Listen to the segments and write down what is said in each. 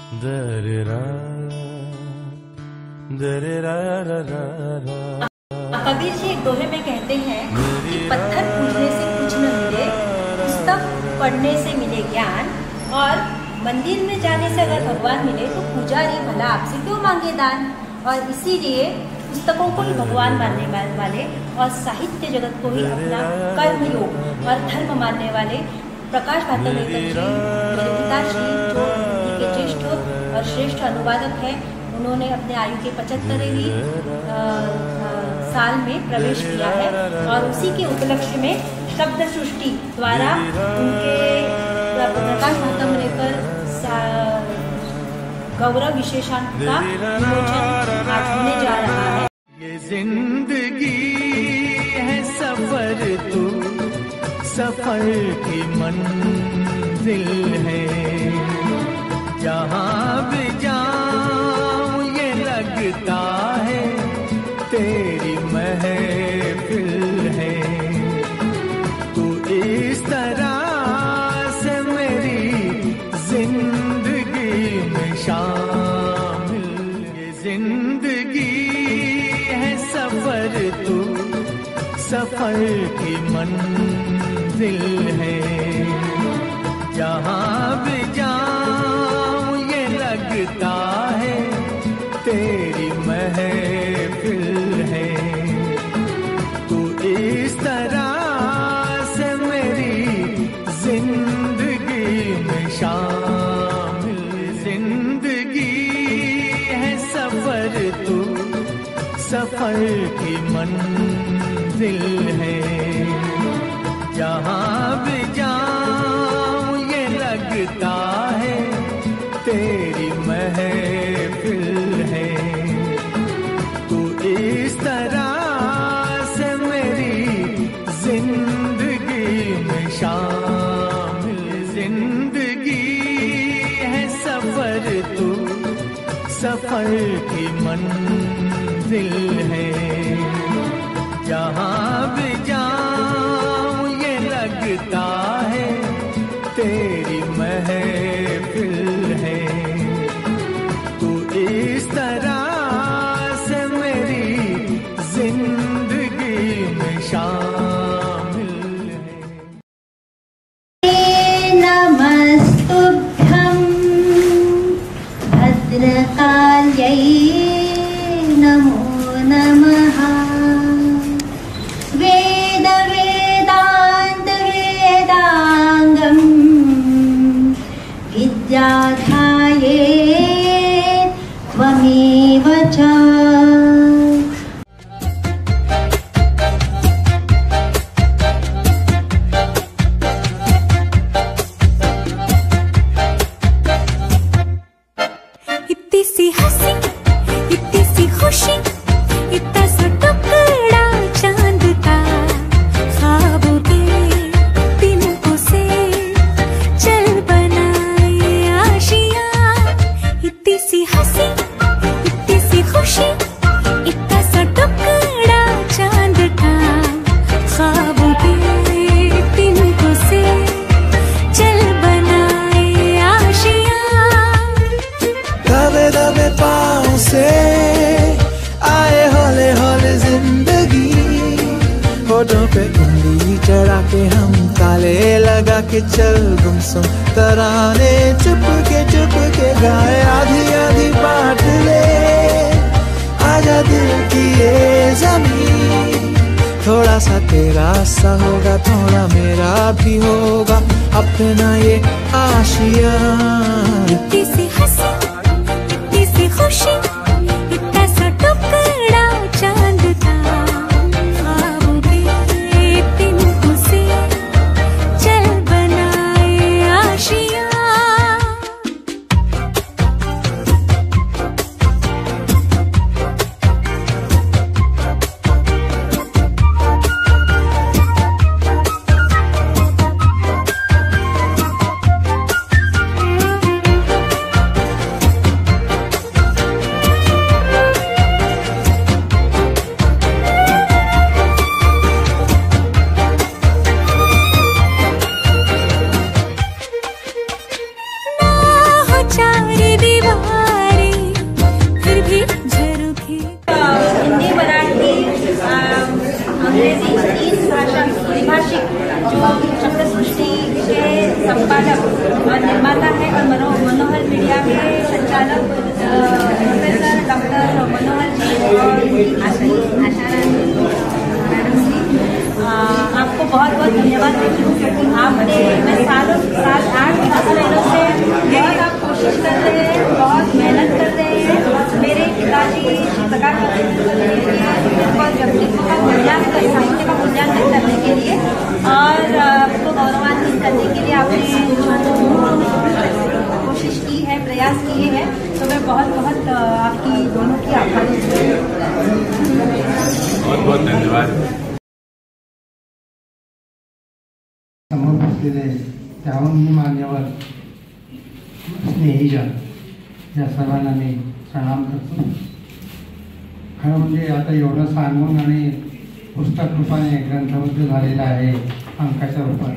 कबीर जी एक दोहे में कहते हैं कि पत्थर पूजने से कुछ न मिले, पुस्तक पढ़ने से मिले ज्ञान, और मंदिर में जाने से अगर भगवान मिले तो पुजारी भला आपसे क्यों मांगे दान। और इसीलिए पुस्तकों को ही भगवान मानने वाले और साहित्य जगत को ही अपना कर्म योग और धर्म मानने वाले प्रकाश भातवेकर जी, मेरे पिताश्री, जो हिंदी के ज्येष्ठ और श्रेष्ठ अनुवादक हैं, उन्होंने अपने आयु के 75वीं साल में प्रवेश किया है और उसी के उपलक्ष्य में शब्द सृष्टि द्वारा उनके प्रकाश भातवेकर गौरव विशेषांक का विमोचन आज होने जा रहा है। ये जिंदगी है सफर, तू सफर की मंजिल है, जहाँ भी जाऊं ये लगता है तेरी महफिल है। तू इस तरह से मेरी जिंदगी में शामिल। ये जिंदगी है सफर, तू सफर की मंजिल है, जहाँ भी जाऊं ये लगता है तेरी महफिल है। तू इस तरह से मेरी जिंदगी में शामिल। जिंदगी है सफर, तू सफर की मंजिल है, जहाँ भी जाऊं ये लगता है तेरी महफिल है। तू इस तरह से मेरी जिंदगी में शामिल। जिंदगी है सफर, तू सफर की मंजिल है, जहाँ भी जाऊं ये लगता है तेरी महफिल है। तू इस तरह से मेरी जिंदगी में शामिल है। नमस्तुभ्यं भद्रकाल्यै नमो नमः। वेद वेदांत वेदांगम विद्याधाये त्वमेव च। इतनी सी हंसी, इतनी सी खुशी, इतना सा टुकड़ा चांद का, ख्वाबों के तिनकों से चल बनाए आशियाँ। इतनी सी हंसी, इतनी सी खुशी, इतना सा टुकड़ा चांद का, ख्वाबों के तिनकों से चल बनाए आशियाँ। दबे दबे पाँव से आए हौले हौले जिंदगी, होठों पे उंगली चढ़ा के हम ताले लगा के चल गुमसुम तराने चुप के गाए। आधी आधी बात ले आजा दिल की ये जमीन, थोड़ा सा तेरा सा होगा, थोड़ा मेरा भी होगा अपना ये आशियाँ। इतनी सी हंसी, इतनी सी खुशी, इतना सा टुकड़ा चांद का, ख्वाबों के तिनकों से चल बनाए आशियाँ। सृष्टि के संपादक और निर्माता है और मनोहर मीडिया के संचालक प्रोफेसर डॉक्टर मनोहर जी और आशा रानी मैडम जी, आपको बहुत बहुत धन्यवाद देती हूँ क्योंकि आपने मैं साल 8-10 महीनों से बहुत आप कोशिश कर रहे हैं, बहुत मेहनत कर रहे हैं मेरे पिताजी प्रकार और व्यक्तित्व का मूल्यांकन, साहित्य का मूल्यांकन करने के लिए और आपको गौरवान्वित करने के लिए आपने कोशिश की है, प्रयास किए हैं, तो मैं बहुत बहुत आपकी दोनों की आभारी हूँ। बहुत बहुत धन्यवाद। समोर बसलेले त्याहूनही मान्यवर स्नेहीजन या सर्वांना मी प्रणाम करतो। खरं म्हणजे आता एवढं सांगून आणि पुस्तक रूपाने ग्रंथबद्ध झालेलं आहे अंकाच्या रूपात,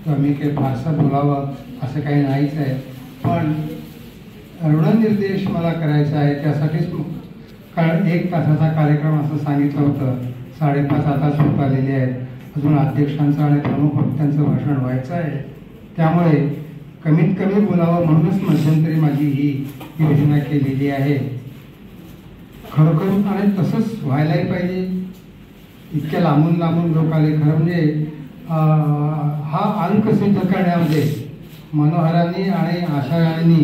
किंवा मी काही फारसं बोलावं असं काही नाहीच आहे, पण ऋणनिर्देश मला करायचा आहे त्यासाठीच कारण 1 तासाचा कार्यक्रम असं सांगितलं होतं, 5:30 आता होत आलेले आहेत, अजून अध्यक्षांचं आणि प्रमुख वक्त्यांचं भाषण व्हायचं आहे, त्यामुळे कमीत कमी बोलावं म्हणूनच मध्यंतरी माझी ही योजना केलेली आहे। खरोखर आणि तसंच व्हायलाही पाहिजे, इतक्या लांबून लोक आले। खरं म्हणजे हा अंक सिद्ध करण्यामध्ये मनोहरांनी आणि आशारांनी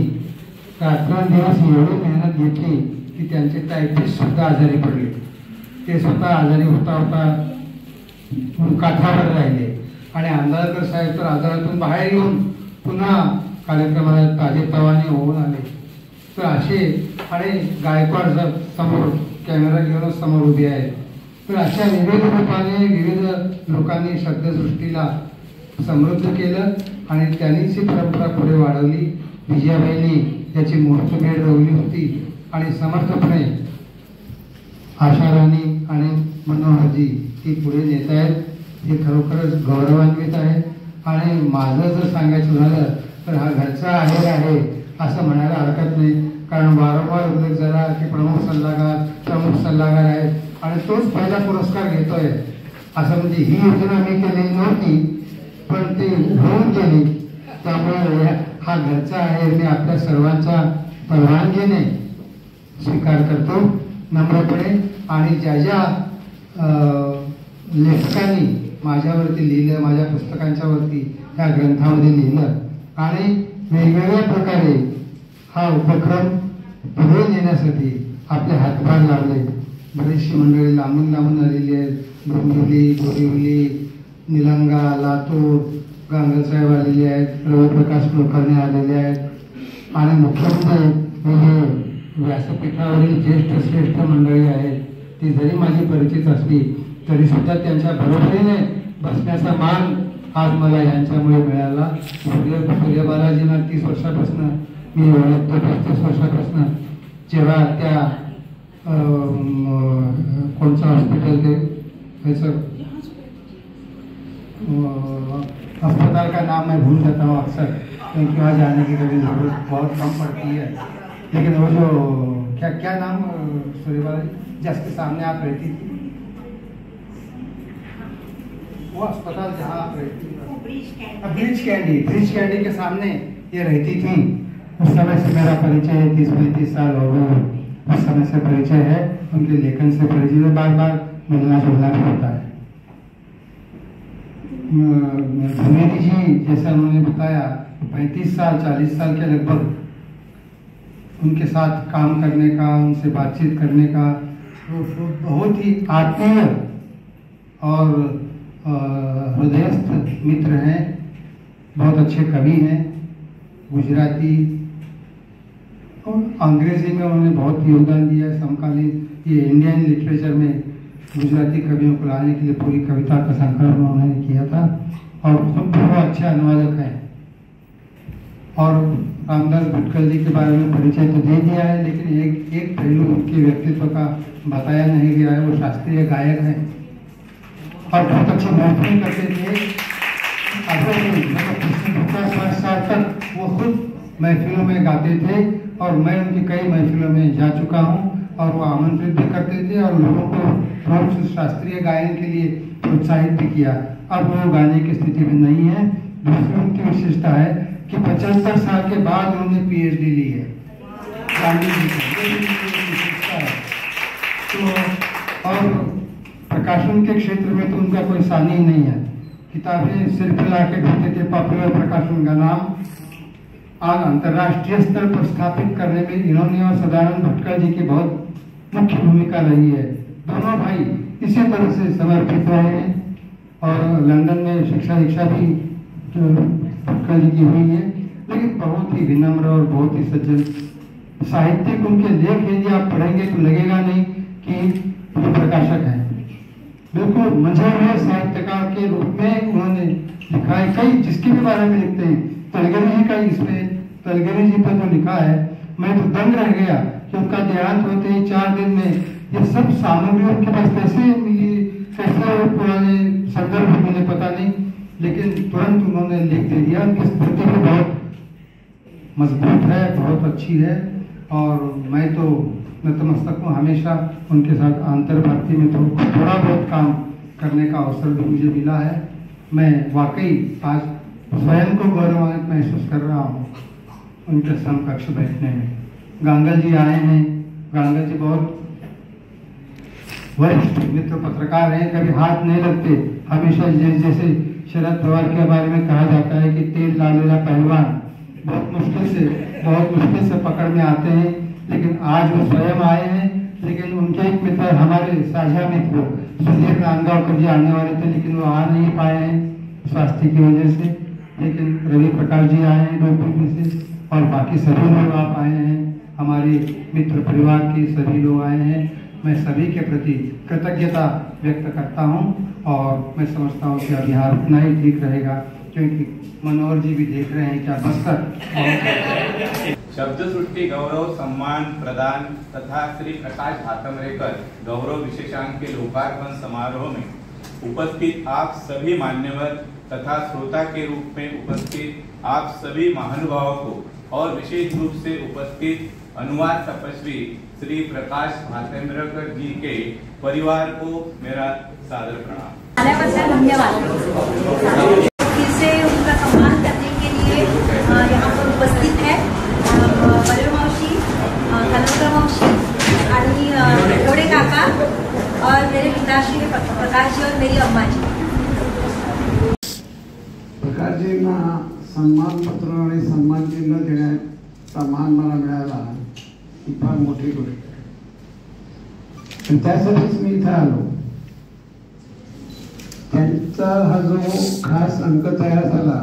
रात्रंदिवस एवढी मेहनत घेतली की त्यांचे टायपिस्ट सुद्धा आजारी पडले, ते स्वतः आजारी होता काठावर राहिले आणि आंदाळकर साहेब तर आजारातून बाहेर येऊन पुन्हा कार्यक्रमाला ताजेतवाने होऊन आले। तर असे आणि गायकवाड समोर कॅमेरा घेऊन समोर उभे आहेत, तर अशा विविध रूपाने विविध लोकांनी शब्दसृष्टीला समृद्ध केलं आणि त्यांनीच ही परंपरा पुढे वाढवली। विजयाबाईंनी त्याची मुहूर्तमेढ रोवली होती आणि समर्थपणे आशाराणी आणि मनोहरजी ती पुढे नेत आहेत, हे खरोखरच गौरवान्वित आहे। आणि माझं जर सांगायचं झालं तर हा घरचा आहेर आहे असं म्हणायला हरकत नाही, कारण वारंवार उल्लेख झाला की प्रमुख सल्लागार आहेत आणि तोच पहिला पुरस्कार घेतोय असं, म्हणजे ही योजना मी केलेली नव्हती पण ती होऊन गेली, त्यामुळे हा घरचा आहेर मी आपल्या सर्वांच्या परवानगीने स्वीकार करतो नम्रपणे। आणि ज्या लेखकांनी माझ्यावरती लिहिलं, माझ्या पुस्तकांच्यावरती त्या ग्रंथामध्ये लिहिलं आणि वेगवेगळ्या प्रकारे हा उपक्रम पुढे नेण्यासाठी आपले हातभार लावले। बरीचशी मंडळी लांबून आलेली आहेत, डोंबिवली, बोरिवली, निलंगा, लातूर, गांगलसाहेब आलेले आहेत, रविप्रकाश कुलकर्णी आलेले आहेत आणि मुख्य म्हणजे व्यासपीठावरील ज्येष्ठ श्रेष्ठ मंडळी आहेत, ती जरी माझी परिचित असली तरी सुद्धा त्यांच्या बरोबरीने बसण्याचा मान आज मला यांच्यामुळे मिळाला। सूर्यबालाजींना 30 वर्षापासून मी ओळखतो, 35 वर्षापासून, जेव्हा त्या कोणचं हॉस्पिटल ते अस्पताल का नाम मैं भूल जाता हूँ अक्सर, क्योंकि वहाँ जाने की कभी जरूरत बहुत कम पड़ती है, लेकिन वो जो क्या नाम सूर्यबालाजी जिसके सामने आप रहती थी, वो अस्पताल जहाँ आप रहती थी, ब्रिज कैंडी के सामने ये रहती थी। उस समय से मेरा परिचय 30-35 साल हो गए, उस समय से परिचय है, उनके लेखन से परिचय, बार बार मिलना जुलना भी होता है। धुमेदी जी जैसा उन्होंने बताया 35 साल 40 साल के लगभग उनके साथ काम करने का, उनसे बातचीत करने का बहुत ही आत्मीय और हृदयस्थ मित्र हैं। बहुत अच्छे कवि हैं, गुजराती और अंग्रेजी में उन्होंने बहुत योगदान दिया है। समकालीन ये इंडियन लिटरेचर में गुजराती कवियों को लाने के लिए पूरी कविता का संकलन उन्होंने किया था और खुद बहुत अच्छे अनुवादक हैं। और रामदास भटकल जी के बारे में परिचय तो दे दिया है, लेकिन एक पहलू उनके व्यक्तित्व का बताया नहीं गया है, वो शास्त्रीय गायक हैं और बहुत अच्छे महफिल करते थे। तक वो खुद महफिलों में गाते थे और मैं उनकी कई महफिलों में जा चुका हूँ और वो आमंत्रित भी करते थे और लोगों को शास्त्रीय गायन के लिए प्रोत्साहित भी किया। अब वो गाने की स्थिति में नहीं है, दूसरी उनकी विशेषता है कि 75 साल के बाद उन्होंने PhD ली है, गांधी जी की, ये भी उनकी विशेषता है। तो और प्रकाशन के क्षेत्र में तो उनका कोई सानी ही नहीं है, किताबें सिर पे ला के ढूंढते थे। पॉपुलर प्रकाशन का नाम आज अंतर्राष्ट्रीय स्तर पर स्थापित करने में इन्होंने और सदानंद भटकर जी की बहुत मुख्य भूमिका रही है। दोनों भाई इसी तरह से समर्पित रहे हैं और लंदन में शिक्षा भी भटकर जी की हुई है, लेकिन बहुत ही विनम्र और बहुत ही सज्जन। साहित्यिक उनके लेख यदि आप पढ़ेंगे तो लगेगा नहीं कि वो प्रकाशक हैं, बिल्कुल मंझे हुए साहित्यकार के रूप में उन्होंने लिखा है। कई जिसके भी बारे में लिखते हैं, तलगरी जी का इसमें तलगरी जी पर जो लिखा है, मैं तो दंग रह गया कि उनका देहांत होते ही 4 दिन में ये सब सामग्री उनके पास कैसे पुराने संदर्भ मुझे पता नहीं, लेकिन तुरंत उन्होंने लिख दे दिया। उनकी स्मृति भी बहुत मजबूत है, बहुत अच्छी है और मैं तो नतमस्तक हूँ। हमेशा उनके साथ अंतर्भक्ति में तो थोड़ा बहुत काम करने का अवसर भी मुझे मिला है। मैं वाकई आज स्वयं को गौरवान्वित महसूस कर रहा हूँ उनके समकक्ष बैठने में। गांगल जी आए हैं। गांगल जी बहुत वरिष्ठ मित्र पत्रकार हैं, कभी हाथ नहीं लगते। हमेशा जैसे शरद पवार के बारे में कहा जाता है कि तेल डालेला पहलवान, बहुत मुश्किल से पकड़ में आते हैं, लेकिन आज वो स्वयं आए हैं। लेकिन उनके एक मित्र, हमारे साझा मित्र सुधीर नांदगांवकर जी आने वाले थे, लेकिन वो आ नहीं पाए हैं स्वास्थ्य की वजह से। लेकिन रवि प्रकाश जी आए हैं डोंबिवली से और बाकी सभी लोग आप आए हैं, हमारे मित्र परिवार के सभी लोग आए हैं। मैं सभी के प्रति कृतज्ञता व्यक्त करता हूं और मैं समझता हूं कि अब यहाँ उतना ही ठीक रहेगा, क्योंकि मनोहर जी भी देख रहे हैं क्या बस्तर शब्द सृष्टि गौरव सम्मान प्रदान तथा श्री प्रकाश भातमरेकर गौरव विशेषांक के लोकार्पण समारोह में उपस्थित आप सभी मान्यवर तथा श्रोता के रूप में उपस्थित आप सभी महानुभावों को और विशेष रूप से उपस्थित अनुवाद तपस्वी श्री प्रकाश भातमरेकर जी के परिवार को मेरा सादर प्रणाम। धन्यवाद। फिर से उनका सम्मान करने के लिए यहाँ पर उपस्थित है बलर मावशी, कलमकर मावशी आणि गोडे काका और मेरे पिताश्री प्रकाश जी और मेरी अम्मा जी। प्रकाश जींना सन्मान पत्र आणि सन्मान चिन्ह देण्याचा मान मला मिळाला ही फार मोठी गोष्ट आहे। त्यासाठीच मी इथं आलो। त्यांचा हा जो खास अंक तयार झाला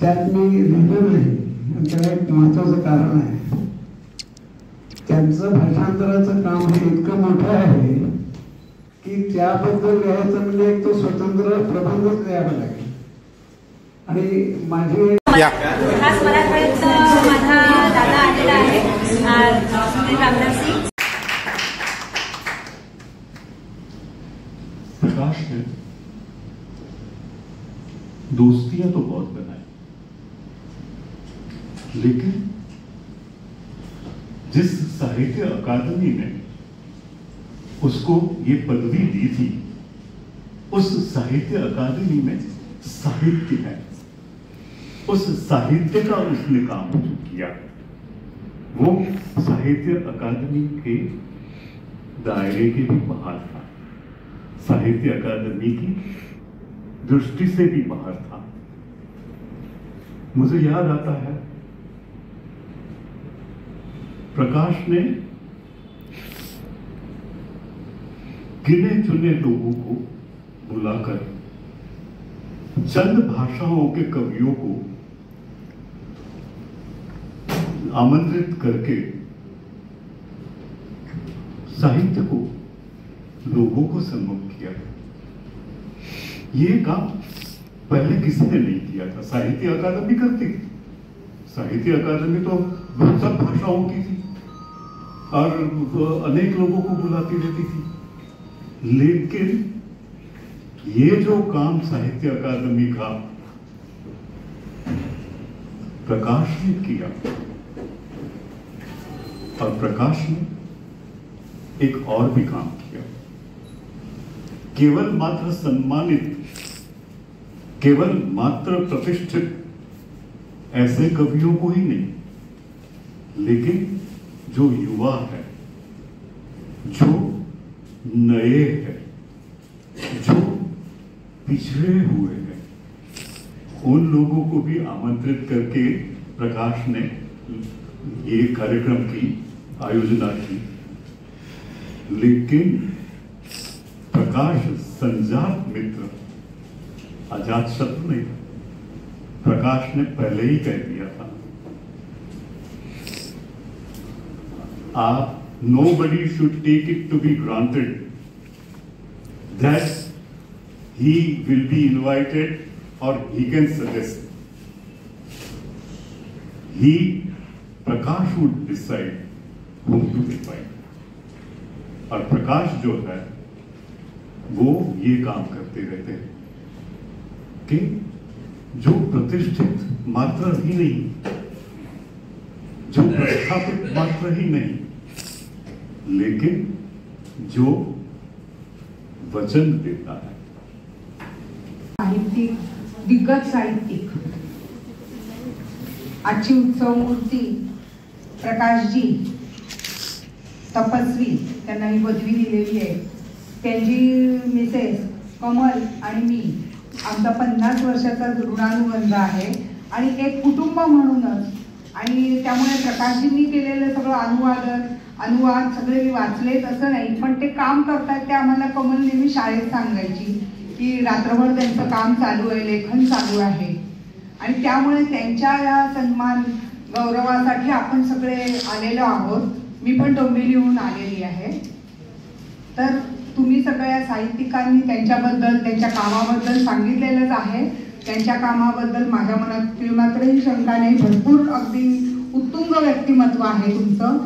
त्यात मी लिहिलेलं नाही, त्याला एक महत्वाचं कारण आहे। त्यांचं भाषांतराचं काम हे इतकं मोठं आहे की त्याबद्दल लिहायचं म्हणजे एक तो स्वतंत्र प्रबंधच लिहावा लागेल। आणि माझी खास मराठवाड्याचा माझा दादा आलेला आहे रामदास सिंग। प्रकाश ने दोस्तियां तो बहुत बनाई, लेकिन जिस साहित्य अकादमी ने उसको ये पदवी दी थी, उस साहित्य अकादमी में साहित्य है, उस साहित्य का उसने काम जो किया वो साहित्य अकादमी के दायरे के भी बाहर था, साहित्य अकादमी की दृष्टि से भी बाहर था। मुझे याद आता है प्रकाश ने गिने चुने लोगों को बुलाकर चंद भाषाओं के कवियों को आमंत्रित करके साहित्य को लोगों को सम्मुख किया। ये काम पहले किसी ने नहीं किया था। साहित्य अकादमी करती थी, साहित्य अकादमी तो सब भाषाओं की थी और अनेक लोगों को बुलाती रहती थी, लेकिन ये जो काम साहित्य अकादमी का प्रकाश ने किया, और प्रकाश ने एक और भी काम किया। केवल मात्र सम्मानित केवल मात्र प्रतिष्ठित ऐसे कवियों को ही नहीं, लेकिन जो युवा है, जो नए हैं, जो पिछड़े हुए हैं, उन लोगों को भी आमंत्रित करके प्रकाश ने ये कार्यक्रम की आयोजना की। लेकिन प्रकाश संजात मित्र अजात शत्रु नहीं, प्रकाश ने पहले ही कह दिया था, nobody should take it to be granted that he will be invited or he can suggest. Prakash would decide whom to invite. और प्रकाश जो है वो ये काम करते रहते हैं कि जो प्रतिष्ठित मात्र ही नहीं, जो प्रस्थापित मात्र ही नहीं, लेकिन जो वचन देता है। साहित्यिक, दिग्गज साहित्यिक, आजची उत्सव मूर्ती प्रकाशजी तपस्वी, त्यांना ही पदवी दिलेली आहे। त्यांची मिसेस कमल आणि मी आमचा 50 वर्षाचा ऋणानुबंध आहे आणि एक कुटुंब म्हणूनच, आणि त्यामुळे प्रकाशजींनी केलेलं सगळं अनुवाद सगळे मी वाचलेत असं नाही, पण ते काम करतात ते आम्हाला कमल नेहमी शाळेत सांगायची की रात्रभर त्यांचं काम चालू आहे, लेखन चालू आहे, आणि त्यामुळे त्यांच्या या सन्मान गौरवासाठी आपण सगळे आलेलो आहोत। मी पण डोंबिवलीहून आलेली आहे। तर तुम्ही सगळ्या साहित्यिकांनी त्यांच्याबद्दल, त्यांच्या कामाबद्दल सांगितलेलंच आहे। त्यांच्या कामाबद्दल माझ्या मनात मात्रही शंका नाही, भरपूर अगदी उत्तुंग व्यक्तिमत्व आहे तुमचं।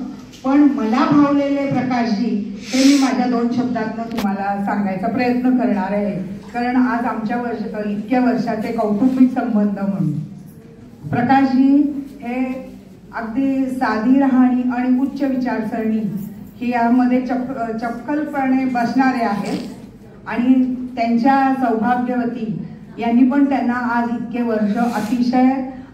पण मला भावलेले प्रकाशजी हे मी माझ्या 2 शब्दांत तुम्हाला सांगायचा प्रयत्न करणार आहे, कारण आज आमच्या इतक्या वर्षाचे कौटुंबिक संबंध म्हणून प्रकाशजी हे अगदी साधी राहणी आणि उच्च विचारसरणी ही यामध्ये चपकलपणे बसणारे आहेत, आणि त्यांच्या सौभाग्यवती यांनी पण त्यांना आज इतके वर्ष अतिशय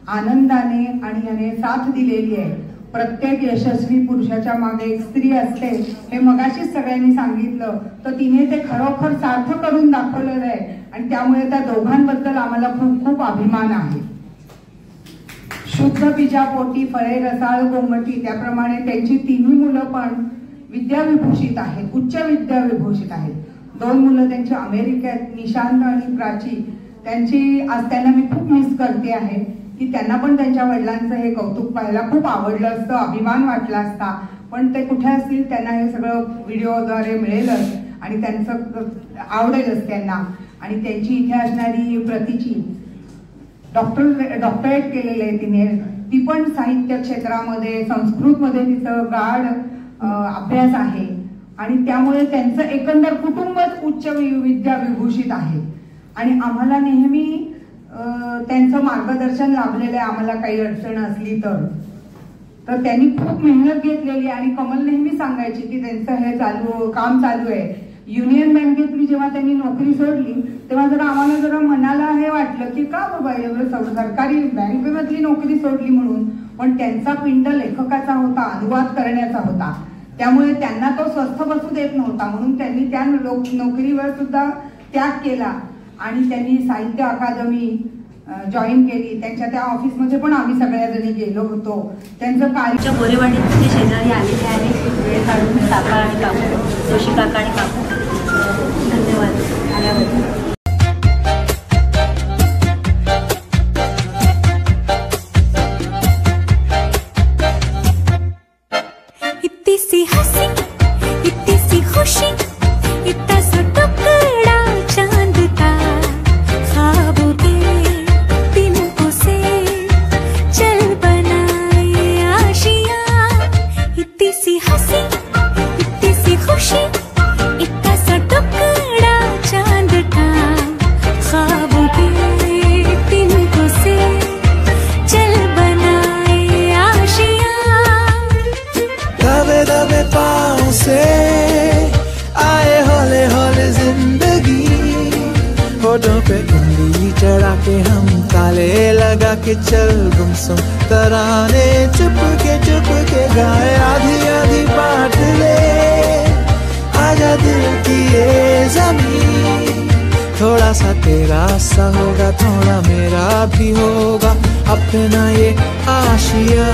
आनंदाने आणि याने साथ दिलेली आहे। प्रत्येक यशस्वी पुरुषाच्या मागे एक स्त्री असते हे मगाशीच सगळ्यांनी सांगितलं, तर तिने ते खरोखर सार्थ करून दाखवलेलं आहे, आणि त्यामुळे त्या दोघांबद्दल आम्हाला खूप खूप अभिमान आहे। शुद्ध बीजापोटी फळे रसाळ गोमटी, त्याप्रमाणे त्यांची 3 मुलं पण विद्याविभूषित आहेत, उच्च विद्याविभूषित आहेत। 2 मुलं त्यांची अमेरिकेत, निशांत आणि प्राची, त्यांची आज त्यांना मी खूप मिस करते आहे की त्यांना पण त्यांच्या वडिलांचं हे कौतुक पाहायला खूप आवडलं असतं, अभिमान वाटला असता, पण ते कुठे असतील त्यांना हे सगळं व्हिडिओद्वारे मिळेलच आणि त्यांचं आवडेलच त्यांना। आणि त्यांची इथे असणारी प्रतीची डॉक्टरेट केलेलं आहे तिने, ती पण साहित्य क्षेत्रामध्ये संस्कृतमध्ये तिचं गाढ अभ्यास आहे, आणि त्यामुळे त्यांचं एकंदर कुटुंबच उच्च विद्याविभूषित आहे, आणि आम्हाला नेहमी त्यांचं मार्गदर्शन लाभलेलं आहे। आम्हाला काही अडचण असली तर त्यांनी खूप मेहनत घेतलेली, आणि कमल नेहमी सांगायची की त्यांचं हे काम चालू आहे। युनियन बँकेतली जेव्हा त्यांनी नोकरी सोडली तेव्हा जरा आम्हाला जरा मनाला हे वाटलं की का बाबा एवढं सरकारी बँकेमधली नोकरी सोडली म्हणून, पण त्यांचा पिंड लेखकाचा होता, अनुवाद करण्याचा होता, त्यामुळे त्यांना तो स्वस्थ बसू देत नव्हता, म्हणून त्यांनी त्या नोकरीवर सुद्धा त्याग केला आणि त्यांनी साहित्य अकादमी जॉईन केली। त्यांच्या त्या ऑफिसमध्ये पण आम्ही सगळ्याजणी गेलो होतो। त्यांचं कार्य बोरेवाडीत शेजारी आलेले आहे, वेळ काढून काका आणि काकू, जोशी काका आणि काकू, धन्यवाद आल्याबद्दल। इतनी सी हंसी, इतनी सी खुशी, इतना सा टुकड़ा चांद का, ख्वाबों के तिनकों से चल बनाए आशियां। इतनी सी हंसी, इतनी सी खुशी, इतना सा टुकड़ा चांद का। के चल गुमसुम तराने चुप के गाए आधी आधी बांट ले आजा दिल की ये ज़मीन थोड़ा सा तेरा सा होगा थोड़ा मेरा भी होगा अपना ये आशिया